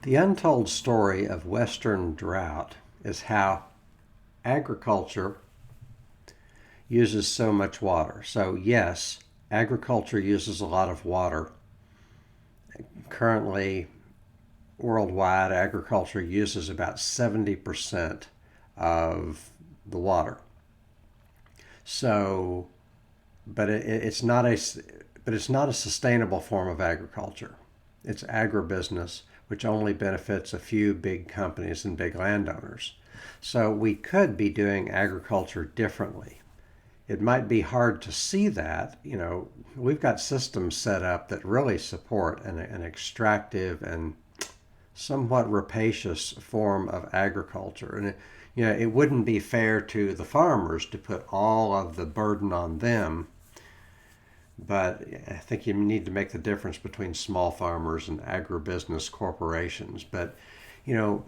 The untold story of Western drought is how agriculture uses so much water. So, yes, agriculture uses a lot of water. Currently, worldwide, agriculture uses about 70% of the water. So, but it's not a sustainable form of agriculture. It's agribusiness, which only benefits a few big companies and big landowners. So we could be doing agriculture differently. It might be hard to see that. We've got systems set up that really support an extractive and somewhat rapacious form of agriculture. And it wouldn't be fair to the farmers to put all of the burden on them. But I think you need to make the difference between small farmers and agribusiness corporations. But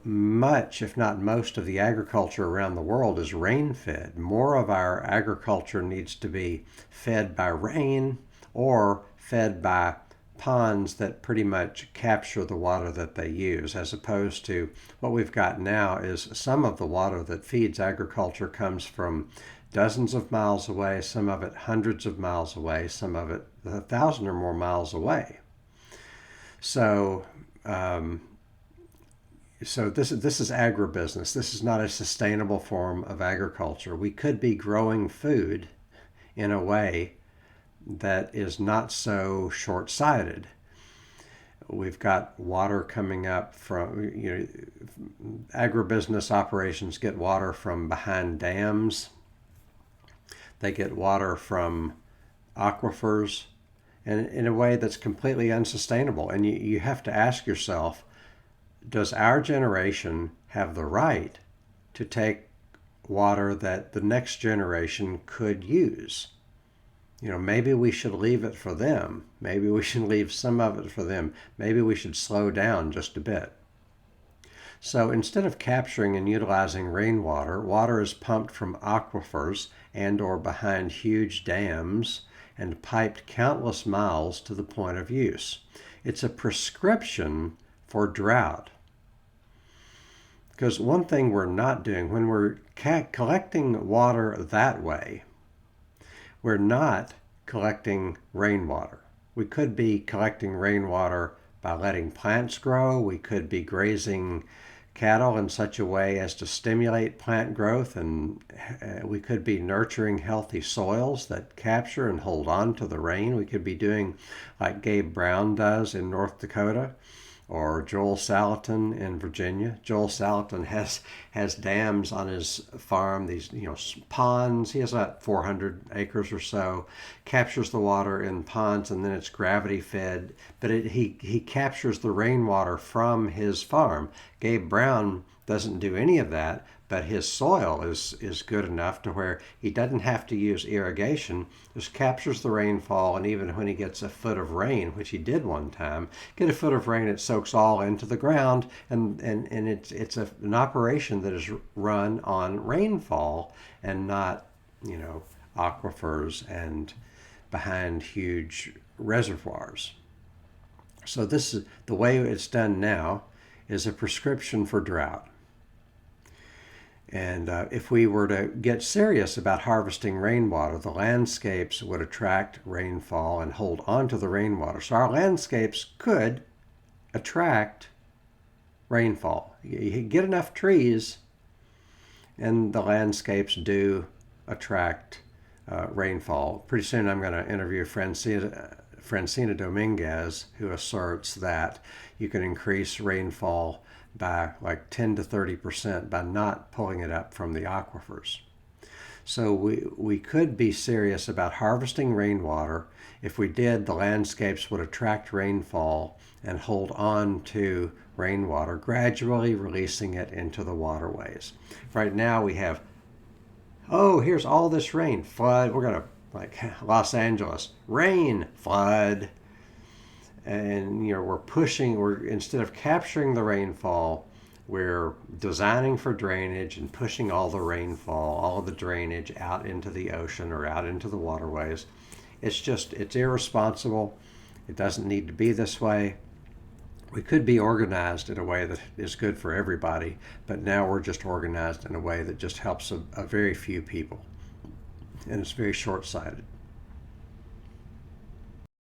much, if not most, of the agriculture around the world is rain fed. More of our agriculture needs to be fed by rain or fed by ponds that pretty much capture the water that they use, as opposed to what we've got now is some of the water that feeds agriculture comes from dozens of miles away, some of it hundreds of miles away, some of it 1,000 or more miles away. So, this is agribusiness. This is not a sustainable form of agriculture. We could be growing food in a way that is not so short-sighted. We've got water coming up from, agribusiness operations get water from behind dams. They get water from aquifers, and in a way that's completely unsustainable. And you have to ask yourself, does our generation have the right to take water that the next generation could use? Maybe we should leave it for them. Maybe we should leave some of it for them. Maybe we should slow down just a bit. So instead of capturing and utilizing rainwater, water is pumped from aquifers and or behind huge dams and piped countless miles to the point of use. It's a prescription for drought. Because one thing we're not doing when we're collecting water that way, we're not collecting rainwater. We could be collecting rainwater by letting plants grow. We could be grazing cattle in such a way as to stimulate plant growth, and we could be nurturing healthy soils that capture and hold on to the rain. We could be doing like Gabe Brown does in North Dakota, or Joel Salatin in Virginia. Joel Salatin has dams on his farm, these ponds. He has about 400 acres or so, captures the water in ponds, and then it's gravity fed. But he captures the rainwater from his farm. Gabe Brown doesn't do any of that, but his soil is good enough to where he doesn't have to use irrigation, just captures the rainfall, and even when he gets a foot of rain, which he did one time, get a foot of rain, it soaks all into the ground, and it's an operation that is run on rainfall and not, aquifers and behind huge reservoirs. So this is the way it's done now, is a prescription for drought. And if we were to get serious about harvesting rainwater, the landscapes would attract rainfall and hold on to the rainwater. So our landscapes could attract rainfall. You get enough trees, and the landscapes do attract rainfall. Pretty soon I'm going to interview Francina Dominguez, who asserts that you can increase rainfall by like 10 to 30% by not pulling it up from the aquifers. So we could be serious about harvesting rainwater. If we did, the landscapes would attract rainfall and hold on to rainwater, gradually releasing it into the waterways. Right now we have, here's all this rain, flood. We're going to, like Los Angeles, rain, flood. And we're instead of capturing the rainfall, we're designing for drainage and pushing all the rainfall, all of the drainage out into the ocean or out into the waterways. It's irresponsible. It doesn't need to be this way. We could be organized in a way that is good for everybody, but now we're just organized in a way that just helps a very few people, and it's very short-sighted.